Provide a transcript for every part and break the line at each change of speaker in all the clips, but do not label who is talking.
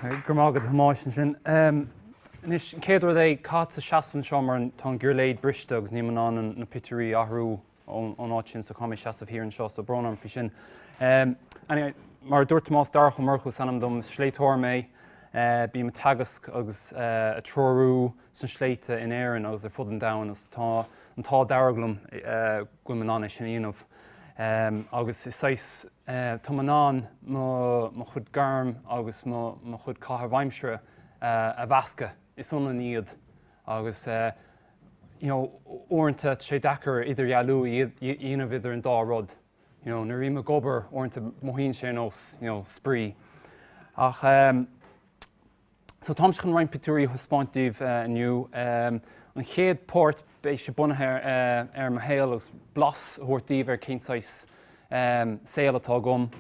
Gurmágad hamáisin sin. Nis céadú é cát sa seasamh seo mar tá gurléid briste agus níman an na pitúí ahrú ón áit sin sa comí seasamh híar an seo sa brnarm fi sin. Mar dúirt más Darach Ó Murchú sanam dom sléibhteoir mé bí me teagasc agus a trorú san sléibhte in Éireann agus ar fud an domhain agus tá an tá dearglam gcuimeán anna sin íanamh. Agus is sais tá an mo chud ghairm agus mo chud caitheann bhaimsere a bhasca is onna níiad agus uaireanta sé dachar idir ealú dhéanamh idir an dá rud. Na rí me gobar uaireanta Domhain sé nos sprí. Ach so táim chun rain pitúí thuspáintíomh aniu an chéad pórt béis sé bunathe ar Mhóir agus blas thuairtíomh ar céinsáis saoil atá gom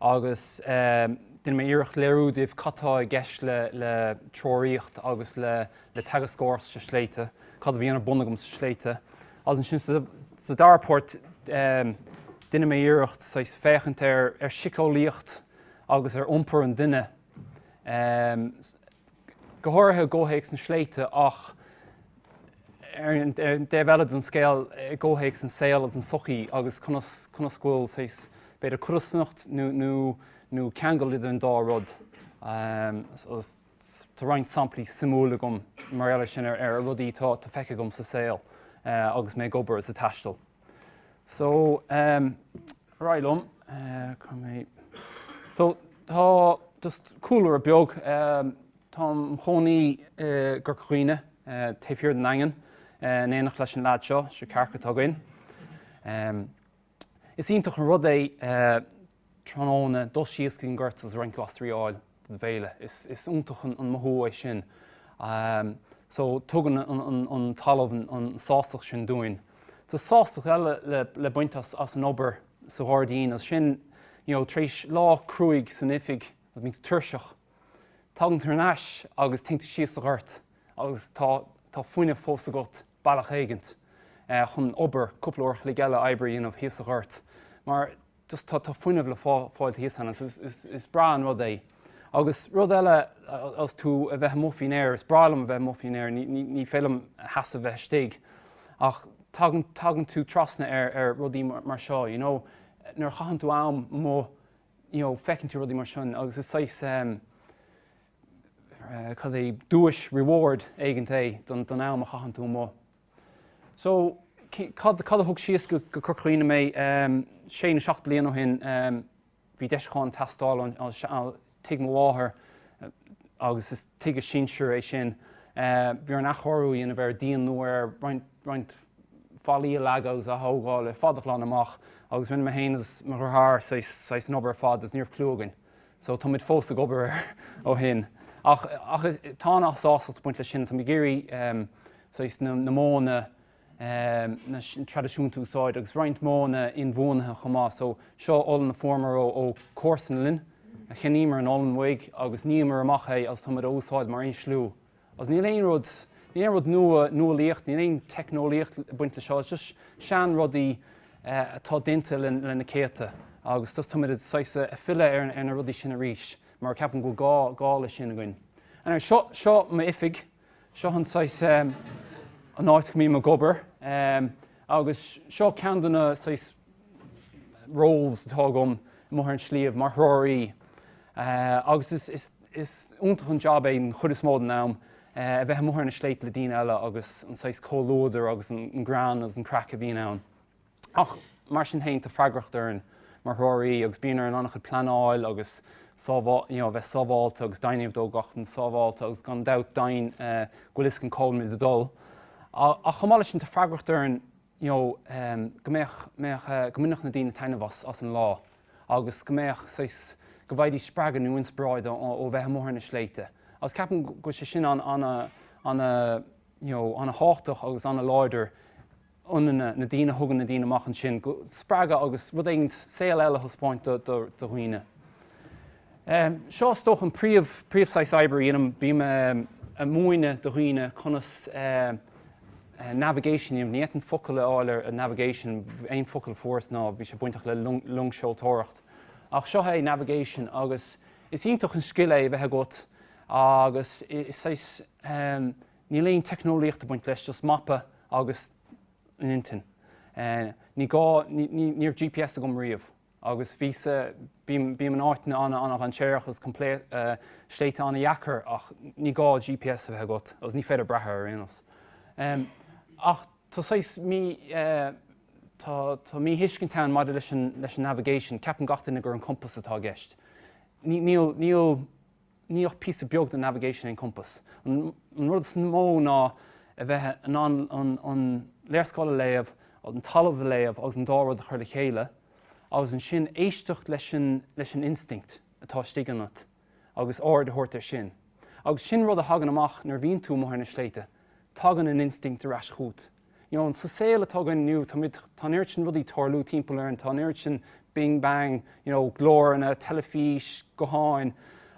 agus duine mé iarracht léirúdaobh catá gceist le teoireacht agus le teagascóir sa sléibhte, cad a bhí anar bunagam sa sléibhte. As an sin sa darpórt duine mé iarracht féchant ar sicóíocht agus ar iompar an duine. Gothirthe ggóthaigh san sléibhte ach ar an déhheilad an scéal ggóthaigh san saoil as an sochaí agus conas gúil beidir curasnacht nó ceangal idir an dá rud. Tá roinnt samplaí simúla gom mar eile sin ar rudaí tá feice gom sa saoil agus mé gobar as a taistil. So ráilm so tá just coolar a beag tá chónaí gur chuoine taobhfhear den aigean néanach leis an lead seo sé cearcha tugann. Is ionintach an rud é tróna dul síoscailn gurt as roinnt glasríáil de bhéile. Is iontach an mothú é sin. So tugann an talamh an sástach sin dúin. Tá sástach eile le buintas as an obair sa ghádaín as sin tréis lá cruaig san ifig as mí tuirseach. Tágann tar an eis agus tinnta síos a ghirt agus tá fuoine fós a got bailach éigent chun obair cúpla uair le geile oibre dhéanamh híos a ghirt. Mar just tá fuoineh le fáil híos anna is bra an rud é. Agus rud eile as tú a bheith mófiín air, is bralam a bheith mófiín air, ní félam heas a bheith stig. Ach tagann tú trasna ar rudaí mar seo, nar chaithann tú am mó fecinn tú rudaí mar sin, agus is sais cad é dúis reward éigent é don am a chaithann tú mó. So cad a thug síos go chuoine mé 7 bliain ó hin bhí deiscáin testáil an tuig mháthair agus is tuig a sinseir é sin. Bhí ar nach chorú dhéanamh ar daon nuair roinnt fálaí legagus a thógáil le fadachláin amach agus rinne héananas mar thar 6 nobar fad is níor clúgan. So tá muid fós a gobar ó hin. Ach tá nach sásacht buint le sin tá géirí na móna na tradiisiún túsáid agus roinnt móna in bhuanathe chomá, so seo all na formar ó cósan linn a chenímar an allan waig agus níomar amach é as tá ósáid mar on slú. As ní éon rud nua-líocht, ní éon technolíocht buint le seo, just sean rudaí atá dinta le na céite agus tas tá a fille ar na rudaí sin a ríis mar ceapan go gá le sin a gcuin. An seo ma ifig, seo an an áit mí a gobar agus seo ceandanna rolls atá gom mthar an slíomh mar thróirí agus is úntach an job é an chud is mód nám a bheith mthar na sléit le daoine eile agus an cólóidir agus an grán as an crack a bhí ann. Ach mar sin héint a freigracht ar mar thróirí agus bíonar an annach planáil agus bheith sábháilte agus dainmh dó gach an sábháilte agus gan dat dain ghuilis an cóil mid dul. A chomáile sin tá freigracht ar go minic na daoine tainmhas as an lá agus go mbeadh go bhhaidí spreagan nó inspráid ó bheith mthar na sléibhte. Agus ceapan go sé sin anna háchtach agus anna láidir na daoine thugann na daoine amach an sin, go spreaga agus rud éigent saoil eile thuspáint do dhaoine. Seo stoch an príomhsáis oibre dhéanam bhí a muoine do dhaoine conas navigation ní éan focail áil a navigation éon focail fóras ná bhí sé buintach le lungseoltóireacht. Ach seo é navigation agus is ionintach an scill é bheith got agus is ní léon technoliacht a buint leis just mappa agus an intin. Níor GPS a gom riamh, agus bím an áitna anna an séireach as sléibhte anna dheachar ach ní gá GPS a bheith got, agus ní féidir brethe ar aonas. Ach tá mí hiiscinnteann maidide leis an navigation, ceapan gatainna gur an compass atá gceist. Níl píosa beag den navigation an compass. An rud is mó ná a bheith an léirscála léamh, an talamh léamh agus an dárad a chuir le chéile, agus an sin éisteach leis an instinct atá stigannat, agus áir de thuirt ar sin. Agus sin rud a hagan amach nar bhíonn tú mthar na sléibhte, tagan an instinct ar ais chuút. An sa saola tagan nniu, tá irt sin rudí tarlú timpeall ar an tá irt sin bing bang, glór na telefís go háin,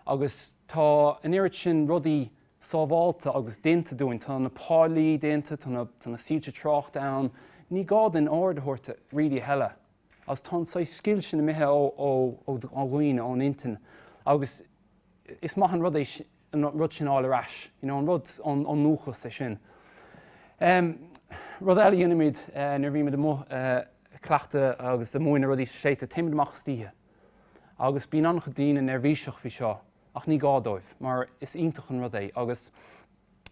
agus tá an irt sin rudí sábháilta agus dénta dúin, tá na pálaí dénta, tá na síte trocht ann, ní gá den áir de thuirte ri heile. As tá sa skill sin na mithe ó ghuioine ón intin. Agus is maith an rud sin áil arás, an rud an núchas é sin. Rud eile dhéanamid nar bhí de cleachta agus de móine rudí séite timid amach stíthe. Agus bíonn annach daoine nervhíseach bhí seo, ach ní gádóibh, mar is iontach an rud é. Agus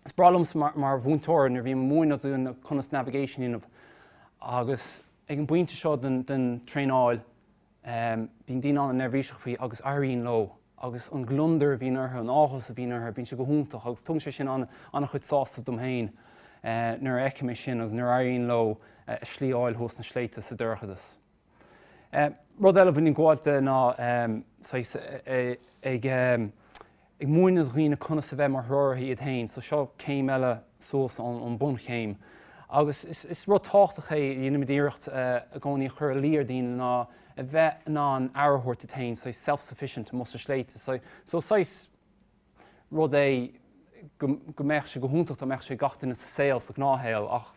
is bralums mar bhúntóir nar bhí móine dún conas navigation inmh. Agus ag an buinte seo den tréáil, bíonn daoine anna nervhíseach bhí agus airíonn lo, agus an glundar bhíonn orthu, an áthas a bhíonn orthu, bíonn se go húntaach, agus tugn sé sin anna chuid sásta Domhain. Nuair eice sin agus nuair airíonn lo slí áil thos na sléibhte sa dúrchadas. Rud eile bhíonn gháilte ná ag móine dhaoine conas a bheith mar threoirthaí iad hain, so seo céim eile sós an bun chéim. Agus is rud táchtach é dhéanamid iireacht a gcónaí chur líor daoine ná a bheith ná an airthirt a tain, so self-sufficient mo sa sléibhte. So rud é go meich sé go húntacht a meich sé gatainna sa saoils a gnáthhéil, ach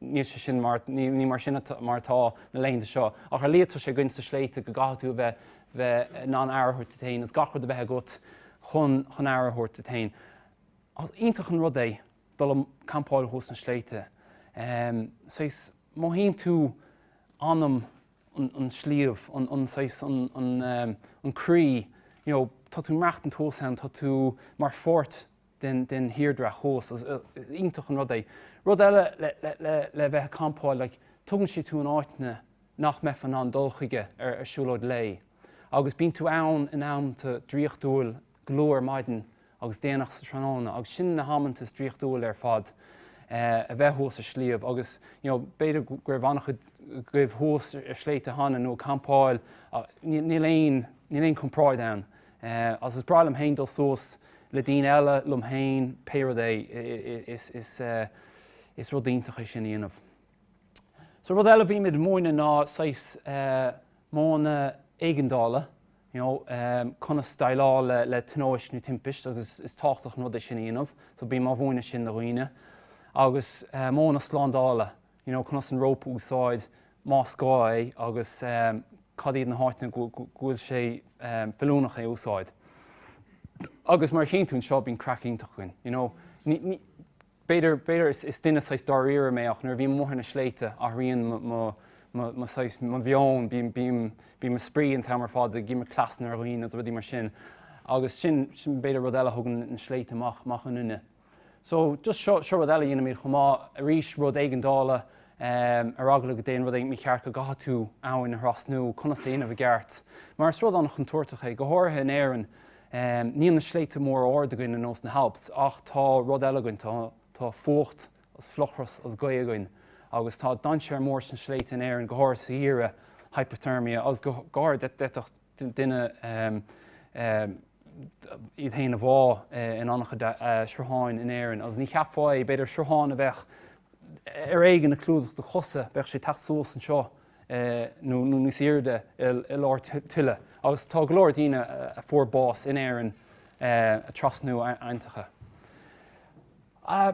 ní sé sin ní mar sinna martá na léonnta seo. Ach ar léadtar sé ginn sa sléibhte go gaithú bheith ná an airthirt a tain, as gachar de bheith agat chun airthirt a tain. Ach iontach an rud é dul am campáil thos na sléibhte. Má haon tú anam an slíomh, an crí, tá tú mecht an tósán, tá tú mar fort den Darach hós, iontach an rud é. Rud eile le bheith campáil, tugann si tú an áitne nach me fan an dulchaige ar siúlóid lei. Agus bíonn tú ann in amta dríochtúil glóir maidin agus déanaach sa tránna, agus sin na hamantas dríochtúil ar fad a bheith thós a slíomh, agus beidir gur bhannach goibh thós ar sléibhte hana nó campáil, ní léon compráid ann. As is bralam hain dul sós le daoine eile Domhain péad é is rud iontach é sin dhéanamh. So rud eile bhí mid móine ná mána éigeandála, conas staileá le tóis nó timpist, agus is táchtach nó é sin dhéanamh, so bí má bhóine sin na roioine. Agus mána slándála, conas an rópa úsáid más gáid agus cadíad na háitna gúil sé filúnach é úsáid. Agus mar chéintún seo bíonn crackíntach chuin. Beidir is duine sais dáíire méach nar bhí mórthair na sléibhte a rion má bheón bí me sprí an tamar fád a gí mar clasna ar roioine as rudí mar sin. Agus sin beidir rud eile thugann an sléibhte amach an uine. So just seo rud eile dhéanamid chomá a rís rud éigeandála ar agla go déon rud é mí chearcha gathú áin a thrasnú conas éana bh gceart. Mar is rud annach an tuairteach é go háirithe in Éireann, níl na sléibhte mór ordaigin in os na halps, ach tá rud eile tá fócht as flochras as gaagain, agus tá dainsear mór san sléibhte in Éireann go háir sa dhíre hypothermia, as go gáir duine iad hain a bhá in annacha sreáin in Éireann, as ní cheapfáid beidir sreáin a bheith ar éigen na clúdach de chosa bheith sé teachsós an seo nó níos irde i lár tuile. Agus tá glóir daoine a fuórbás in Éireann a trasnú aintacha.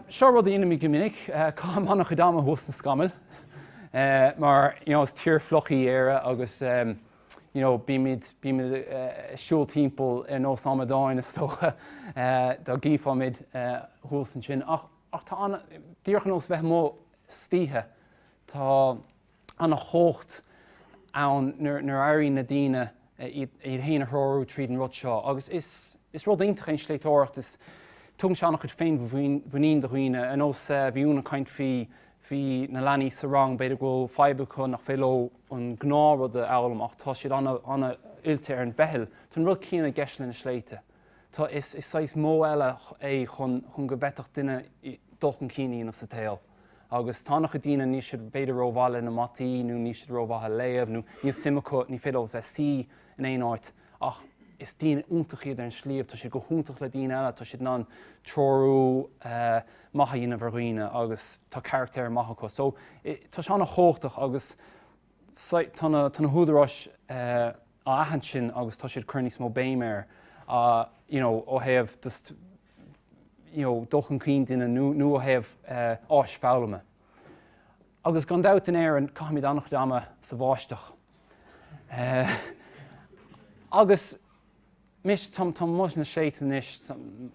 Seo rud dhéanamh go minic, cá annach dáma thos na scamal, mar is tíor flochaí éire agus bíimiid siúil timpeall in ó Samadáin is tócha do gífáid thuúsan sin. Ach tá díorchan os bheith mó stíthe tá anna chócht ann nuair airíonn na daoine iad héana thróú tríd an rud seo. Agus is rud iontacha sléibhteoireacht is tugann seannach chud féin bhhaoín do dhaoine an os bhíúna caint hí na leanaí sa rang beidir go feibecha nach féló an gnáród a elam ach tá siad anna uilte ar an bheithil. Tá rud cíanna gceisle na sléibhte. Tá is sais mó eile é chun go bheitach duine dulcan cínaí na sa tail. Agus tánach a dtíine ní siad beidir rómhaile na mataí nó ní siad rómhaile léamh nó ní simachú ní féadal bheith sí in éon áit ach is tíine úntaach iad ar an slíomh tá siad go húntaach le daoine eile tá siad ná trórú maithaína bharghine agus tá charactéir maithacha. So tá se anna chóchtach agus tána húdaráis á aithint sin agus tá siad chuirní mó béiméir ó thaobh just dulcan cín duine nó ó thaobh áis fáilme. Agus gan dabhta in Éireann caithimid annach dáma sa bháisteach. Agus mis tam muis na sléibhteoir is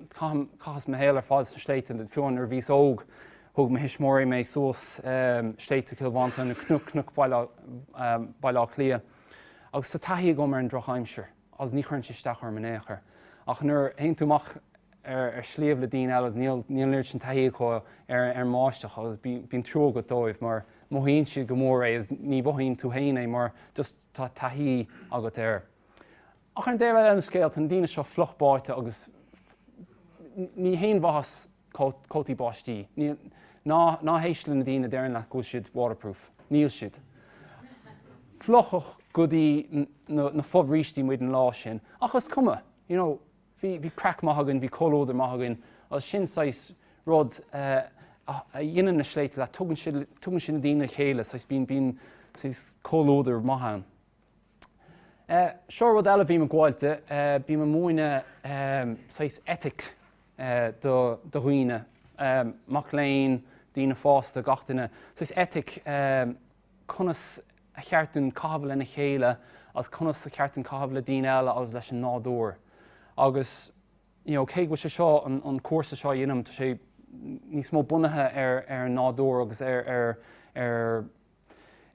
cachas me héal ar fád sa sléibhteoir den fiúin ar bhís óg thug me hismóirí mé suas sléibhte cilmhaanta na cnuc baile clia. Agus tá taithí go mar an drochaimseir, as ní chuann isteach ar manéachar. Ach nuair aon túach ar sléomh le daoine eile níl nuir sin taithí chu ar máisteach agus bíon trú go dóibh mar mhaíonn siad go mór é ní bhhaíonn tú héana mar just tá taithí agat air. Ach an déir an scéal an daoine seo flochbáite agus ní héon bhas cótaí báistí. ná héisle na daoine déir le go siad waterproof. Níl siad. Flochach go dtí na fomhríistí muid an lá sin. Achas cuma, bhí crack maithagan, bhí colóidir maithagan, as sin sais rud a dhéanaan na sléibhte le tugann sin na daoine chéile, sais bíon colóidir maithain. Seo rud eile bhí me gháilte, bí me móine etic do dhaoine, mac léinn, daoine fásta, gach duine. Etic conas a cheartún cabhail na chéile, as conas a cheartún cabhail le daoine eile agus leis an nádúr. Agus cé go sé seo an cuasa seo dhéanam tá sé níos mó bunathe ar an nádúr agus ar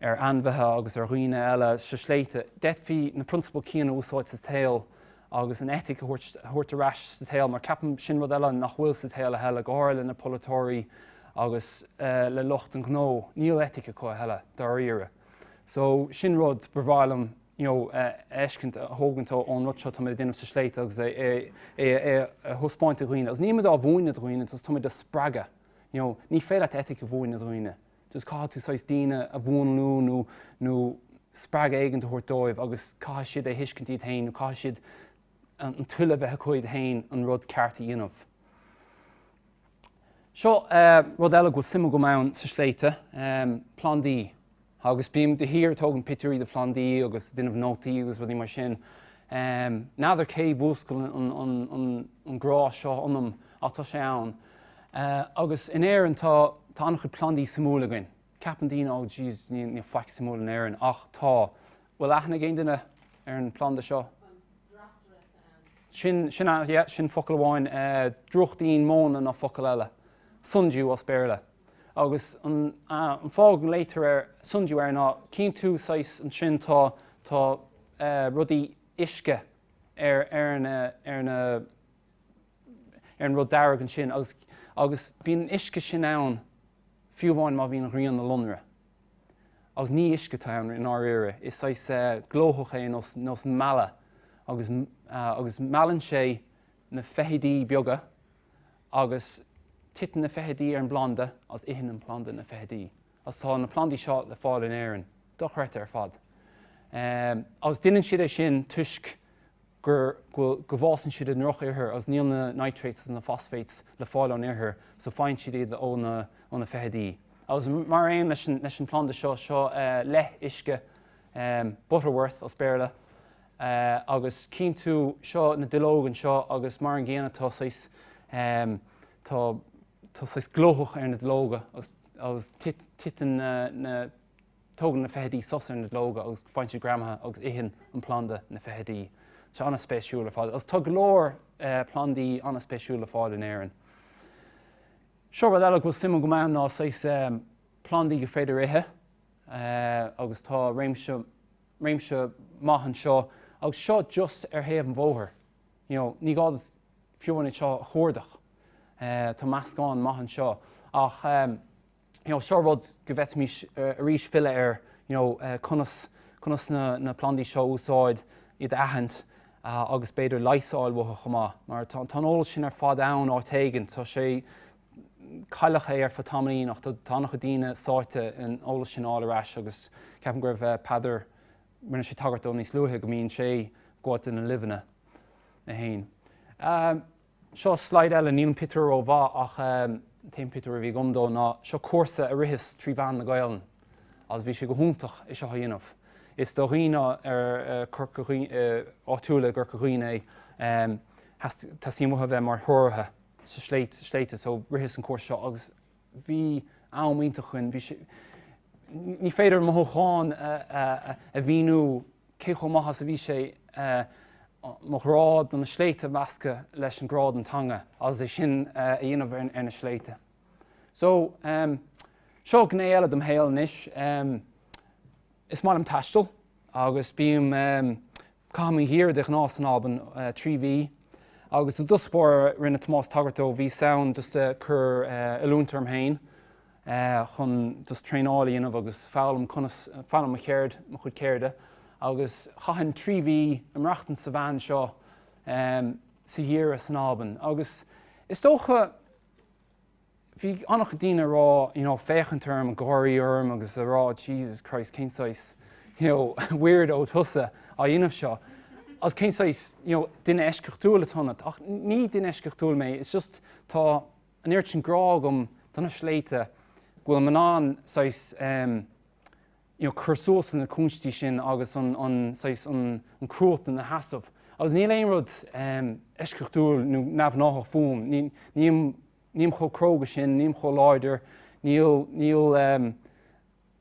anmhethe agus ar dhaoine eile sa sléibhte. Deit bhí na principal cíanna úsáid sa tail agus an etic a thuirt aráis sa tail, mar ceapan sin rud eile nach bhfuil sa tail a heile go háir le na polatóirí agus le lucht an ghnó. Níl etic a chu heile dar íre. So sin rud bhráilm eiscint thógantá ón rud seo tá mé duanamh sa sléibhte agus é thuspáinte dhaoine. As ní á bhúine dhaoine, tas tá mé de spraga. Ní féile etic a bhúine dhaoine. Just cá tú sais daoine a bhúnlú nó spraga éigeanta thuirt dóibh agus cá siad é hiiscintí hain nó cá siad an tuile bheith chuid hain an rud cearta dionmh. Seo rud eile go simime go mán sa sléibhte, plandaí. Agus bíam de hir tógan pitúí de plandaí agus duinmh nótaí agus rudí mar sin. Náidir cé bhúscail an grá seo anm atá sé ann. Agus in Éireann tá annach chud plandaí samúla againn. Ceapan daoine jeez ní faic samúla in Éireann ach tá. Bhfuil aithna géon duine ar an planda seo? Sin focail amháin druchtaíon móna ná focail eile. Sundiú as béarla. Agus an fág léitir ar sundiú ar ná cín tú sais an sin tá rudaí isce ar an rud darach an sin agus bíon isce sin ann fiúmháin má bhíon rion na Lonra. Agus ní isce tá ann in áire, is sais glóthach é nos mala agus malann sé na feithidí beaga agus titan na feithidí ar an blanda as ihin an blanda na feithidí. As tá na plandaí seo le fáil in Éireann, dochreite ar fad. Agus duineann siad é sin tuisc gur go bhásann siad an roch iarthar as níl na nitrates na phosphates le fáil an iarthar, so fáin siad iad ó na feithidí. Agus mar aon leis an planda seo leth isce Butterworth as béarla. Agus cín tú seo na duilógan seo agus mar an ggéanana tá glóthach ar na duilóga agus titan tugann na fehedí sosar na lóga agus fáinte gramtha agus ihin an planda na fehedí. Se anna spéisiúla fáil. As tug glór plandaí anna spéisiúla fáil in Éireann. Seo bhfuil eile go simú go mbeann ná sais plandaí go féidir ithe agus tá réimse maith an seo agus seo just ar thaobh an bhóthar. Ní gád fiúhainna seo chóirdach tá meascáin maith an seo ach seo rud go bheith mí arís fille ar conas na plandaí seo úsáid iad aithint agus beidir leisáil bhtha chomá. Mar tá óil sin ar fád ann á taigeann tá sé caiilecha ar fatámaí nach tána go dtíine sáite in óla sin áil aráis agus ceapan go raibh peidir rinne sé tagart ó níos luúthe go mbíonn sé gáit in na libhanna na hain. Seo slide eile níl Peter ó bha ach timpeall a bhí gomdó ná seo cuasa a rithis trí bhean na Gaeiln as bhí sé go húntaach is seo dhéanamh. Is do riine ar áitiúla gur chughine tá símuthe bheith mar thuirthe sa sléibhte so rithis an cuasa seo agus bhí ámhaínta chuin ní féidir mo cháin a bhíú cé chomachchas a bhí sé mo rád an na sléibhte measca leis an grád an tanga as é sin a dhéanamh ar na sléibhte. So seo gné eile Domhain is is mar am taistil agus bíam caimí hir de ná san ában 3V agus u duspóir rinne Tomás Tagartó bhí saon just chur ilúntarm hain chun just tréálaí inmh agus fálam a chéird mo chud céirde agus chahan 3V amreachtan sa bhean seo sa hir san ában agus is dócha bhí annach go dtíine rá féchantarm an gáiríorm agus a rá Jesus Christ cénsáis weird ó thusa a dhéanamh seo. As cénsáis duine eisceachtúil atá ach ní duine eisceachtúil mé, is just tá an éirt sin grá gom donna sléibhte bhfuil man an chursúas na cúnstí sin agus an cruút na hasamh. Agus níl éon rud eisceachtúil nó neamhnátha fuam, níl cho cróga sin, níl cho láidir, níl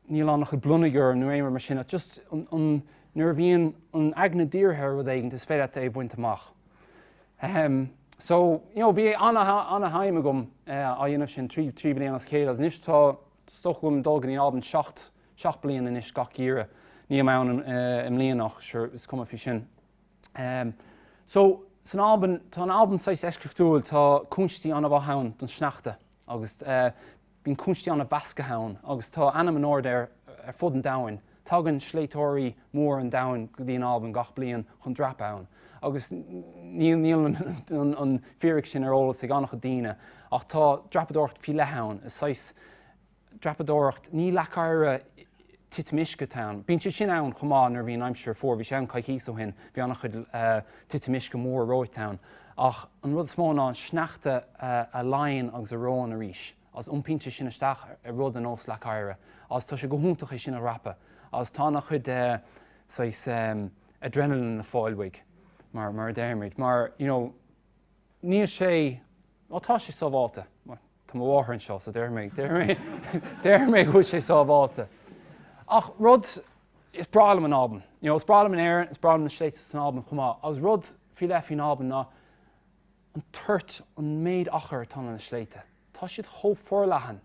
annach go blunaigear nó éimar mar sin, just nuair bhíonn an agna díortha rud éigent is féile é bhaint amach. So bhí anna haime gom a dhéanamh sin trí bliain as céad, as níos tá stoch gom dulgan í alban 7 bliain in is gach íre, ní amán im líonach is cuma fi sin. So tá an alban 6 eisceachtúil tá cúnstí anna bh hain don sneachta agus bín cúnstí anna bhasca hain agus tá anam an ord ar fud an dain. Tugann sléibhteoirí mór an dain go dtí an alban gach bliain chun dreapadh agus níl an fíric sin ar ólas ag annach go dtíine ach tá dreapadóireacht fi lehain is 6 dreapadóireacht ní lecaire titmisce town. Bíonn sé sin ann chomá nar bhíon aimseir bhí sé an caiithís ó hin bhí annach chud titmisce mór roitown ach an rud smó ná sneachta a lainn agus a rón a ríis as pínte sin isteach ar rud an os lecaire as tá sé go húntaach é sin a rappa as tá nach chud adrenaline na fáilmhaig mar déirmid. Mar níl sé tá sé sábháilte tá bháthair an seo so déir méid chuil sé sábháilte. Ach rud is bralam an alban. Is bralam an Éireann, is bralam na sléibhte san alban chumá. As rud fi le fin alban ná an tuirt an méid achar tá na sléibhte. Tá siad chomh forleathan.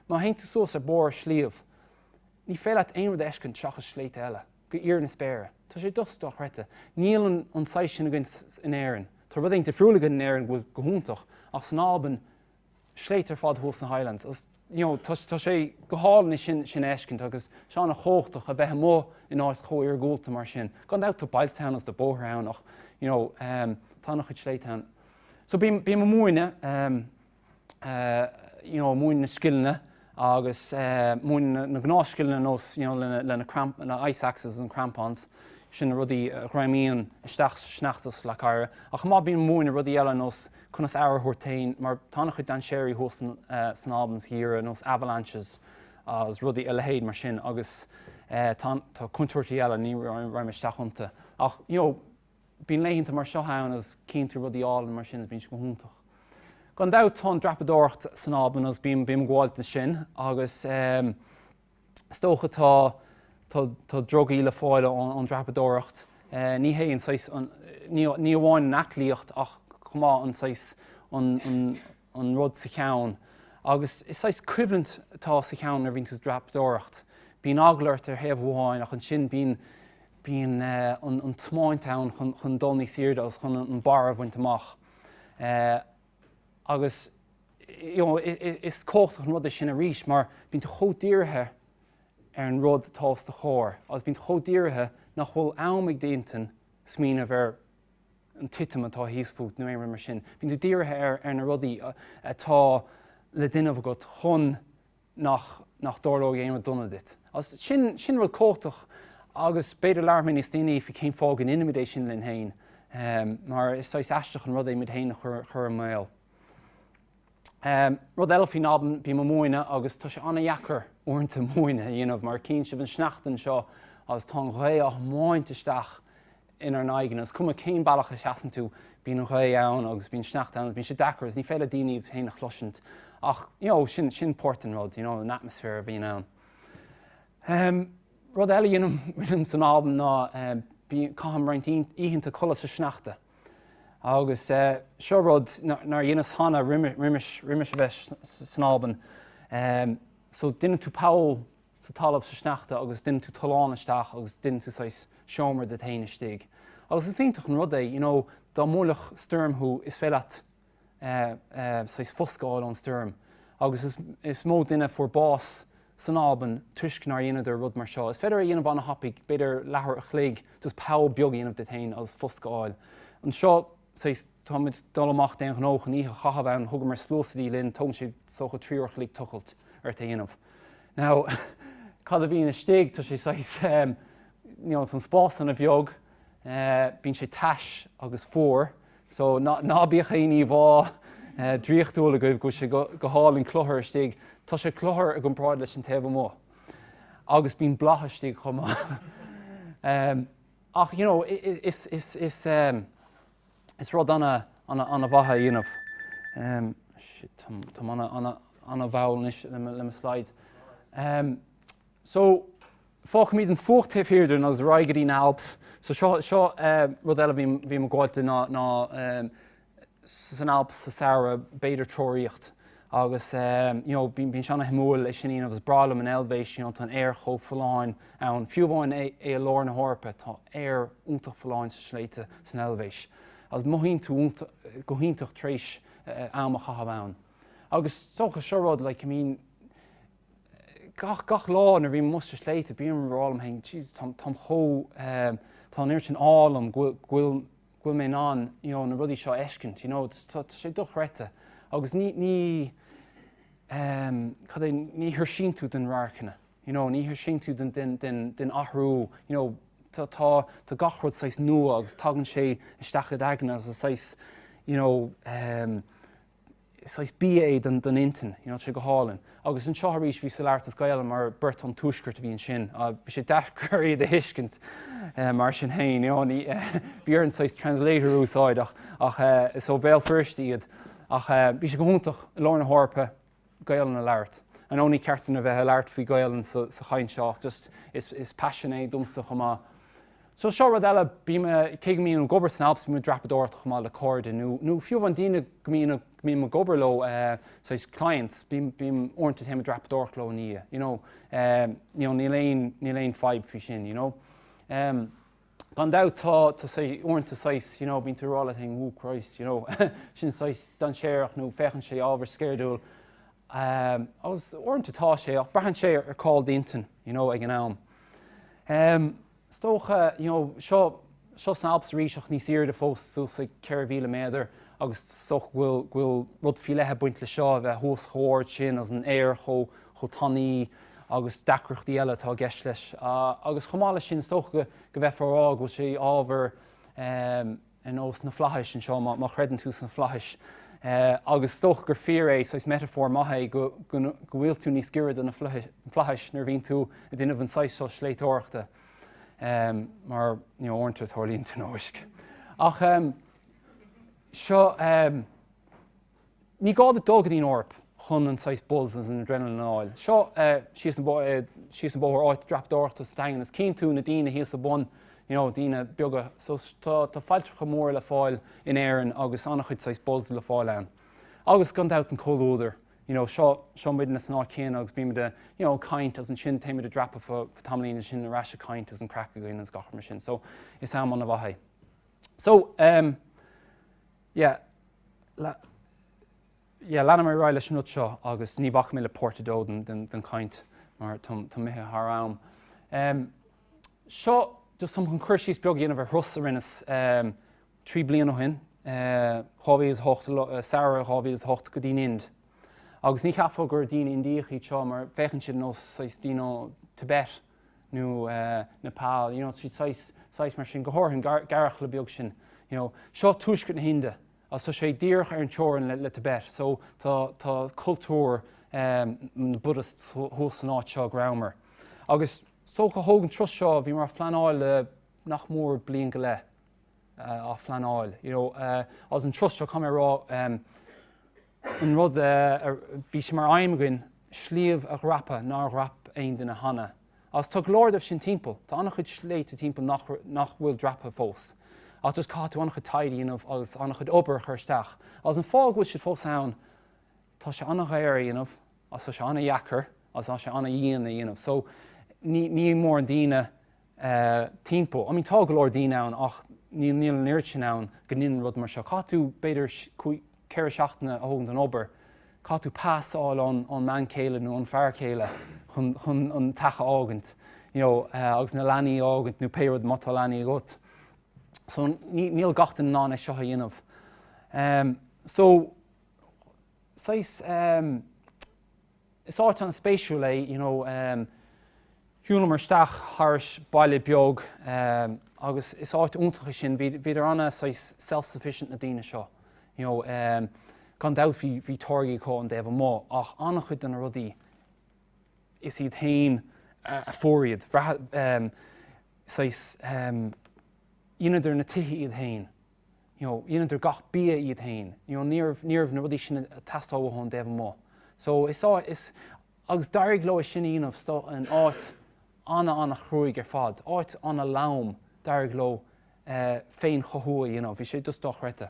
Má haintú suas ar bór slíomh. Ní féile aon rud eiscin teachas sléibhte eile, go iar na spéire. Tá sé dustach reite. Níl an sais sin in Éireann. Tá rud aonanta friúlaigh in Éireann bhfuil go húntaach ach san alban sléibhte ar fád thuas na Highlands. Tá sé go hálan sin eiscint agus seánna chóchtach a bheith mó in áit chóir gúilta mar sin. Gan dát tá bailteann as de bóthán ach tá nach chud sléibhteann. So bí mo múine múine na skillne agus múine na gnáskillne nos lena ice axes and crampons sin rudí raimíon isteach sneachtas le caire. Ach má bíon múine rudí eile nos chunas áhar thuirtein mar tána chud dan séirí thuas san albans híre nos avalanches as rudí eile héad mar sin agus tá contúirtaí eile ní raim isteachanta. Ach bíon léinnta mar seo ann as cinnte rudí álan mar sin bín go húntaach. Gan dát tá dreapadóireacht san alban as bím gháilt na sin agus stócha tá tá drogaí le fáile an dreapadóireacht. Ní hé ní bháin nachlíocht ach chomh an rud sa cheann. Agus is cuimhlint tá sa cheann ar bhíonn tú dreapadóireacht. Bíonn aghlairt ar thaobh bháin ach an sin bíonn an tmáint ann chun dul níos siirde as chun an bar a bhaint amach. Agus is cóchtach an rud sin a rís, mar bíonn tú chomhdíortha ar an rud tásta chóir. Agus bíonn chomhdíortha nach bhfuil amig déantain smíanamh ar an titim atá híosfút nó éireann mar sin. Bíonn tú díortha ar na rudaí atá le duineh agat chun nach dórlóg éanamh donna dit. As sin rud cóchtach agus beidir learmhain is daoine fi céim fág an inimidé sin linn hain. Mar is eisteach an rud é mid hain chur an mail. Rud eile faoin abhainn bí mo móine agus tá sé anna dheachar uaireanta móine dhéanamh mar cín sibh an sneachtain seo as tá ré a máinteisteach inar aigen. As cuma céim bailach a cheasan tú bíon an ré ann agus bíon sneacht ann, bíon sé dechar, ní féile daoine héanana chluisiint. Ach sin portan rud, an atmosfér a bhíon ann. Rud eile dhéanam san abhainn ná caitham roinnt íthannta colas sa sneachta. Agus seo rud nar dhéanas hana rimis bheith san abhainn. So duine tú páil sa talamh sa sneachta agus duine tú taláin isteach agus duine tú seomar de taine stig. Agus is ionintach an rud é, dá mórlach sturmthú is féile foscáil an sturm. Agus is mó duine for bás san abhainn tuiscin ar dhéanamh ar rud mar seo. Is féidir a dhéanamh anna hapaigh beidir lethar a chléig just páil beag dhéanamh de tain as foscáil. An seo tá muid dul amach den gnóch an ihe chahabh thugam mar slósadí linn tóm sé socha tríoch lí tuchailt ar ta dhéanamh. Now, cad a bhíon istéig tá sé san spás an a bheog, bíonn sé teis agus fór, so ná bíoch aoní bhá dríochtúla go sé go hálinn clothair istéig, tá sé clothair a go práid leis an taobh mó. Agus bíonn blatha istéig chomh. Ach, is rud anna bhatha dhéanamh. Tá anna bhail le slides. So, fácha míad an fócht hírdún as raigeí na Alps. So seo rud eile bhí mo gáilte ná san Alps sa Saoire beidir teoireacht. Agus bíonn seanna himúil is sin agus brálam an elvéis tá air chomh Phalláin ann fiúmháin é lár na hEorpa tá air úntach Phalláin sa Sléibhte san elvéis. As mohíonn tú go híntaach tréis am a chahabh ann. Agus socha seo rud gach lá nar bhí musta Sléibhte bíonn rálam hain tá chó tá irt an álam ghfuil mé ná na rudí seo eiscint, tá sé dochreite. Agus ní thir sin tú den rácanna, ní thir sin tú den athrú, tá gach rud nua agus tagann sé isteach agna as bí den intin, sé go hálinn. Agus an seoirís bhí sa leart gaile mar burt an túisgurt bhíon sin, a bhí sé dechar de hiiscint mar sin hain, bhí ar an translator úsáid ach is ó bhéal first iad, ach bhí sé go húntaach lár na hEorpa gaileann na leart. An óní ceartain a bheith leart faoi gaileann sa chain seach, just is passioné dumsa chumá. So seo rud eile bíime céigh an gobar san Alps bíime dreapadóireacht chumá le cóirde nó fiúmhain daoine go míime gobar lo clients bím orintanta téime dreapadóireacht lo ní. Ní léon feib fao sin, Gan dá tá sé orintanta bíonn tú rála thing, Christ, sin don séireach nó fechann sé ábhar scéirdúil. Agus orintantá sé ach breathann sé ar cáil daontain, ag an am. Stocha, seo san Alps ríiseach ní siar de fós súsa ceir bhíle méidir agus soch bhfuil rud filethe buint le seo bheith thús chóir sin as an air cho tannaí agus dacrochtaí eile tá gceist leis. Agus chomála sin stocha go bheith forrá bhfuil sé ábhar an os na flathais an seo má chreidann tú san flathais. Agus stocha gur fear metaphor maithe go bhfuil tú níos scirid an na flathais nar bhíonn tú a duineh an seo sléibhteoireachta. Mar orintú tholíonn tú nóisc. Ach seo ní gáda dógadí in Eorpa chun an sais buzz as an adrenaline áil. Seo síos an bóthar áit dreapadh stein is cín tú na daoine híos a bun, daoine beaga, so tá fáilteach mór le fáil in Éireann agus annach chuid sais buzz le fáil ann. Agus gan out an colúidir, seo muid na sná céan agus bíime de caint as an sin téime de dreapa fa tamlína sin ráise caint as an crack again as gach mar sin. So is am an a bhathai. So lena mar ráile sin seo agus ní bhach mé le portadó den caint mar tá mithe thram. Seo just an chuirsís beag dhéanamh thus a rinnes 3 bliain ó hin, chomh is hocht, Sarah chomh is hocht go dtí ind. Agus ní cheafó gur dtí indíochaí seo mar féchann siad nó dtí Tibet nó Nepal, siad mar sin gothirthain garach le beag sin. Seo túisce na hinde. As sé díoch ar an teorann le Tibet, so tá cultúr na Buddhist thuas an áit seo gramar. Agus socha thóg an trus seo bhí mar fleanáil le nach mór bliain go le á fleanáil. As an trus seo cum rá an rud bhí sé mar aimimegin sléibh a ghrapa ná rap aon den na hana. As tá glórdamh sin timpeall, tá annach chuid sléibhte timpeall nach bhfuil dreapa fós. As just cá tú annach chud taidíanamh agus annach chud obair chuirteach. As an fág bhfuil siad fós ann, tá sé annach éir as tá sé anna dhheachar, as tá sé anna dhéana. So ní mór an daoine timpeall. I mean tá go leor daoine ann ach níl an iirt sin ann go níl rud mar seo. Cá tú beidir ceithre seachtaine a thógann an obair, cá tú pásáil an man céile nó an fear céile chun an tacha ágant, agus na leanaí ágant nó péad mata leanaí agat. So níl gachtain ná é seo a dhéanamh. So is áit an spéisiú le, hiúla mar steach thairis baile beag, agus is áit úntacha sin bhí anna self-sufficient na daoine seo. Gan dabh hí torgaí có an déobh mó, ach annach chuid an rudaí is iad hain a fóriad. Ionidir na tithe iad hain. Ionidir gach bia iad hain. Níorh na rudí sin a tastáha an déobh mó. So is agus dairg le sin íanamh an áit anna chrúig ar fad, áit anna lám dairg le féin chothua, bhí sé just dochreite.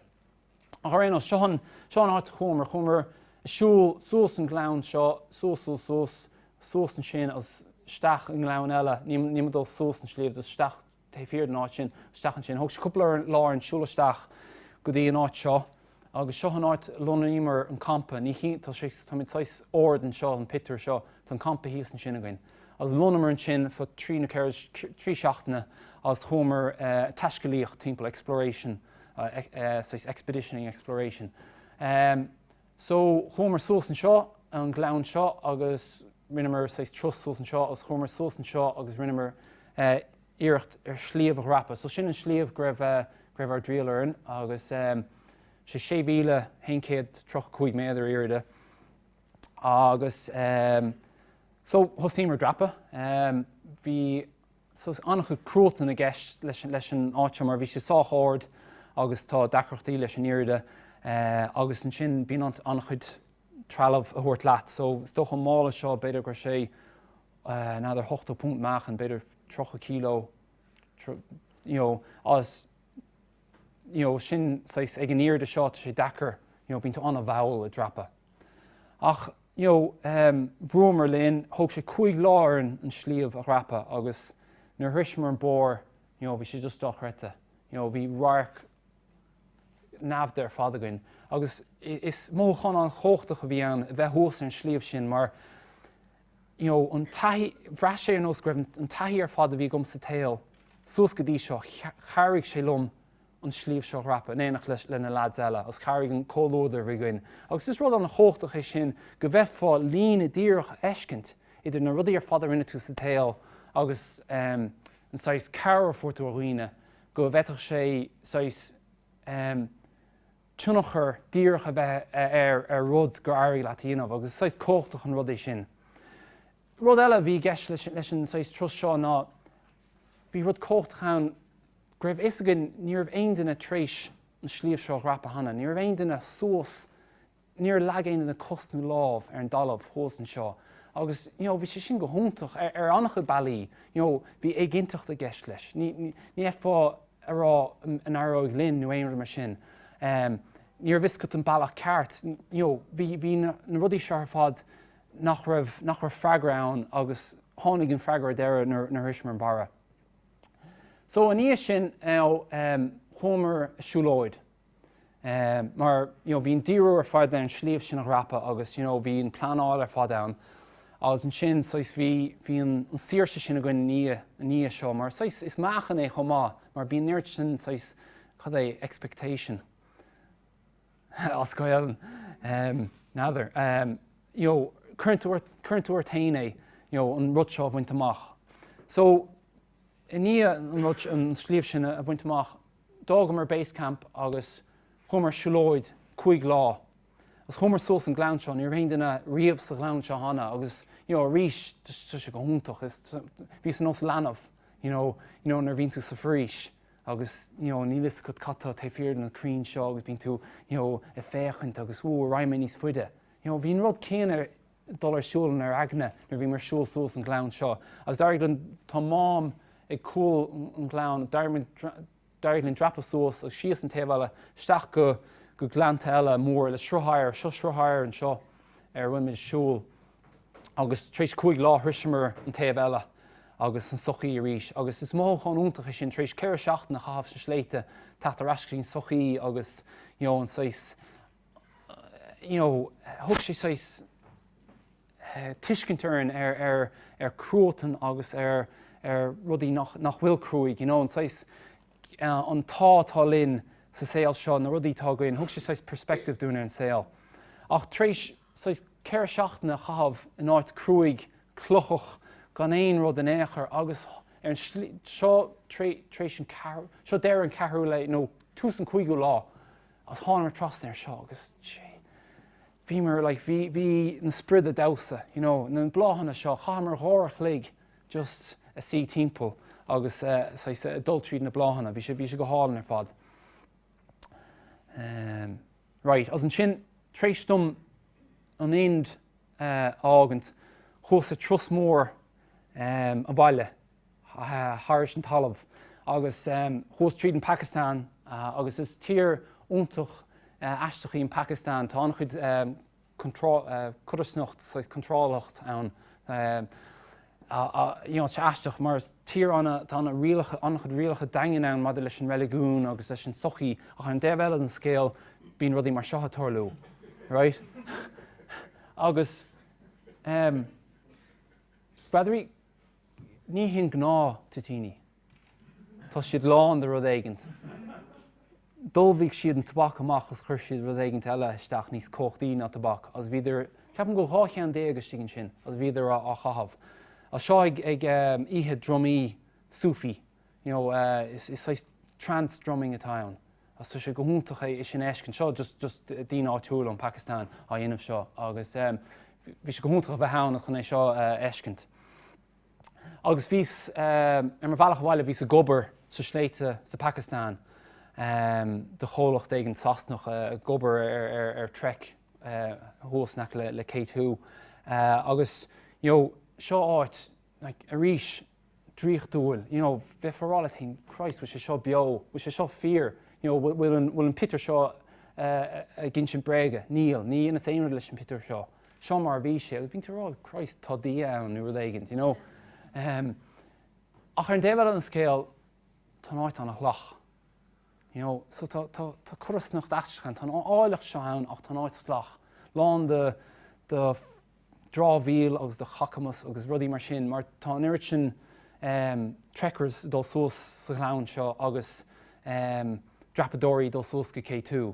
A réon seán áit chumar siúil suas an glán seo, suas an sin as steach an glán eile, ní dul suas an sléibh as steach taobh an áit sin, steachan sin. Thug sé cúpla lá an siúlaisteach go dtí an áit seo, agus seo an áit lonaímar an campa, ní tá sé táid ord an seo an pitar seo, tá an campa híos an sin againn. As lonamar an sin fa trí seachtaine as chumar taiscilíocht timpeall exploration, expeditioning exploration. So chumar suas an seo an glán seo agus rinnemer trus suas an seo as chumar suas an seo agus rinnemer iirecht ar sléibh a ghrapa. So sin an sléibh greibh ar dríalarn agus sé 7,535 méadar iiride. Agus so thustímar dreapa. Bhí annach chu cruúlta na gceist leis an áite mar bhí sé sáthord agus tá dacrochtaí leis an iiride agus an sin bíonn annach chud trealamh a thuairt leat. So stoch an mála seo beidir gur sé nádar 8 punt machchan beidir 3 kilo, as sin ag an iiride seo sé dachar, bíonn tú anna bhall a dreapa. Ach bhrúmar léinn thug sé 5 láir an sléibh a ghrapa agus nuair thuismar an bór, bhí sé just dochreite. Bhí rairc neamh ar fad againn. Agus is mó chun an chóchtach a bhí an bheith thuas an sléibh sin mar an taithí bhreis sé an oscraibh an taithí ar fad a bhí gom sa tail, suas go dtí seo charigh sé lom an sléibh seo ghrapa, néanach le na lads eile, as charigh an cólóidir bhí goinn. Agus is rud an chóchtach é sin go bheith fá lín a díreach eiscint idir na rudaí ar fad rinne tú sa tail agus an ceithre fuirtú a roiine go bheitach sé tunachar díreach a bheith ar rud go airí le dhéanamh agus cóchtach an rud é sin. Rud eile bhí gceist leis an trus seo ná bhí rud cóchtachan greibh is againn níorbh aon duine tréis an sléibh seo ghrapa hana, níorbh aon duine suas níor leagéine na cosnú lámh ar an dalamh thós an seo. Agus bhí sé sin go húntaach ar annach bailí, bhí ag ginteacht a gceist leis. Ní fá ará an aróid linn nó éonar mar sin. Níor bhiscut an bailach ceart, bhí na rudí seo ar fad nach raibh freagrán agus tháinig an freagra deire nar thuismar an bara. So an níos sin Homer siúlóid. Mar bhín díú ar fád an sléibh sin a rappa agus bhín planáil ar fád ann. Agus an sin bhí an síirse sin a gin ní seo, mar is meachan é chomh mar bhín níirt sin cad é expectation. As goil nádar. Currentúir tain é an rud seo bhaint amach. So i ní an sléibh sin a bhaint amach dágam ar Basecamp agus Homer siúlóid 5 lá. As Homer sós an glann seo, níor bhéon duine riamh sa glann seo hana agus rís sé go húntaach bhí san os leanamh, nar bhíonn tú sa phríis agus nílas chud cattá ta feared na crín seo agus bíonn tú i féchant agus raimime níos fuide. Bhíon rud céanna dul ar siúlan ar aithne nar bhí mar siúl sós an glann seo. As d'argaidh tá mám ag cúil an glann, d'argaidh dreapadh sós agus síos an taobh isteach go glánta eile mór le sruthair an seo ar bhain siúl. Agus tréis 5 lá thuismar an taobh eile agus an sochaí arís. Agus is mó chun sin tréis ceithre seacht na chahabh sa Sléibhte teacht ar eiscín sochaí agus an sais thug sé tuiscintearn ar cruútan agus ar rudí nach bhfuil cruúig, an sais an tá linn sa saol seo na rudí tá goin, thug sé perspective dúna an saol. Ach tréis ceithre seacht na chahabh in áit cruúig clochach gan éon rud an éair agus ar an seo tréis an ceithre, seo deir an ceithre le tús an 5 lá a tháinar trasna ar seo agus bhí mar bhí na sprid a damsa, na bláhanna seo chamar thórach lig just a sí timpeall agus adultríd na bláhanna, bhí sé go hálan ar fad. Right, as an sin tréis dom an éond ágant chus a trus mór a baile thairis an talamh agus chus tríd an Phacastáin agus is tír úntach aisteachí in Phacastáin tá an chud cuidirsnocht contrálacht ann sé aisteach mar tír anna tá an chud rialacha daingin ann maidir leis an religún agus leis an sochaí ach an déobh eile an scéal bíonn rudí mar seo torlú, right? Agus Bradrí ní hin gná tutíní. Tá siad lán de rud éigent. Dulmhíh siad an tabhac amach as chuir siad rud éigent eile isteach níos cóchtaí ná tabhac. As bhíidir ceapan go háchean déag stigin sin, as bhíidir á chahabh. As seo ag ihe drumí Sufi, is trance drumming atá ann. As tá sé go húntaach é sin éiscin seo just dín áitiúil an Phacastáin á dhéanamh seo agus bhí sé go húntaach a bheith hánach chun é seo éiscint. Agus bhís ar mar bhealach bhile bhís a gobar sa Sléibhte sa Phacastáin de cholacht ag an sasnach a gobar ar trek thuasnach le ceithre. Agus seo áit a rís dríochtúil, bheith forrála hain Christ bhfuil sé seo beo, bhfuil sé seo fear, bhfuil an Peter seo gin sin breige, ní ina éonar leis an Peter seo. Seo mar bhí sé, agus bíonn tú rá Christ tá dí ann nuair éigent, ach ar an déobh an scéal tá áit an a chlach. So tá cuireasnacht aisteachchan, tá áileach seo ann ach tá áit slach. Lán de drábhíal agus de chacamas agus rudí mar sin, mar tá an iirit sin trekkers dul sós sa ghlán seo agus dreapadóirí dul sós go cé2.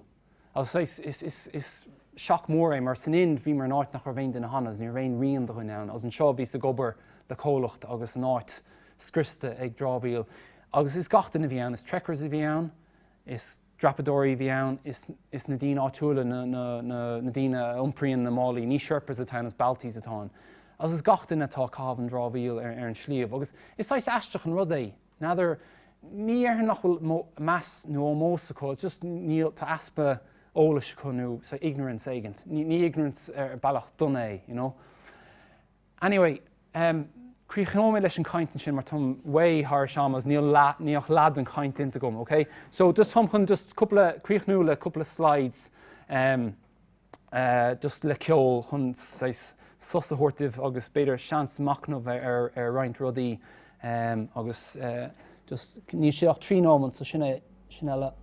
Agus is seach mór é mar san in bhí mar an áit nach bhéin den na hanas, ní bhéin rion do chuin ann, as an seo bhí sa gobar le cólacht agus an áit scriste ag drábhíal. Agus is gachtain a bhí ann, is trekkers a bhí ann, is dreapadóirí bhí ann, is na dtíine áitiúla na dtíine iompríonn na málaí, ní hEorpas atá as baltís atá. As is gachtain atá cabh an drábhíal ar an sliabh. Agus is aisteach an rud é. Nadidir ní ar nach bhfuil meas nó mósacó, just níl tá aspa ólas chunú sa ignorance agent. Ní ignorance bailach donna, you know. Anyway, críochnóid leis an cainteann sin mar tum way thar seamas níoch lead an caint inta gom, okay? So just thomchan just críochnú le couple of slides just le ceol chun sosa hortaibh agus beidir seans macnamh ar roinnt rudaí agus just ní siach trí nóman so sin eile.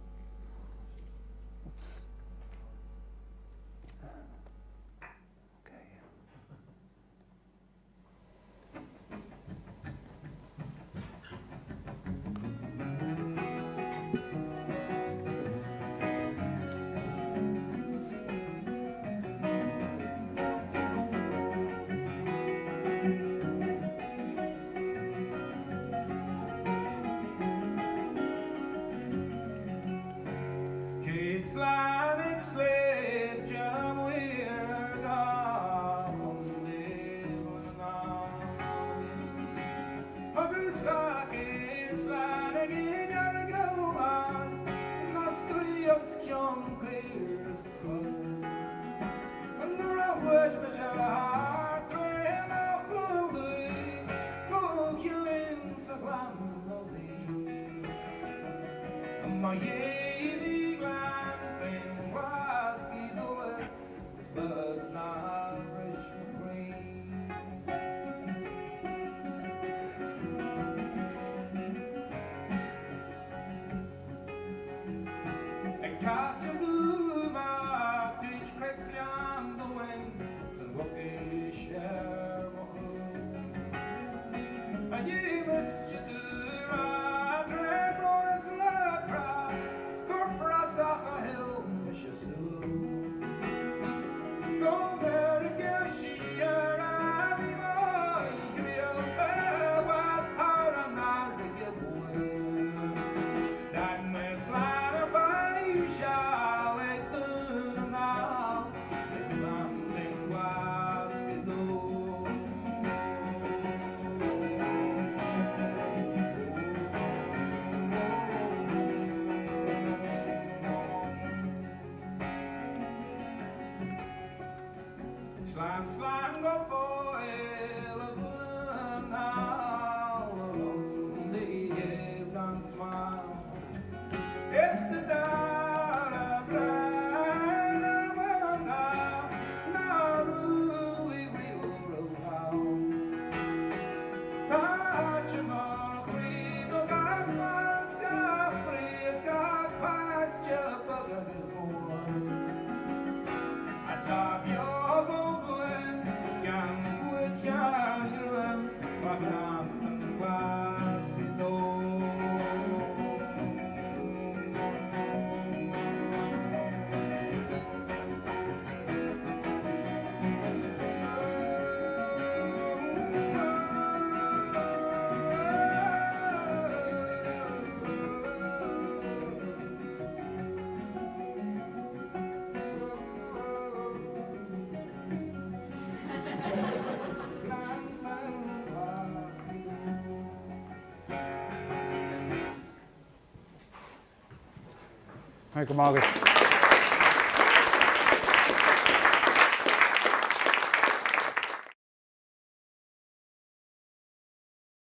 Go mágad.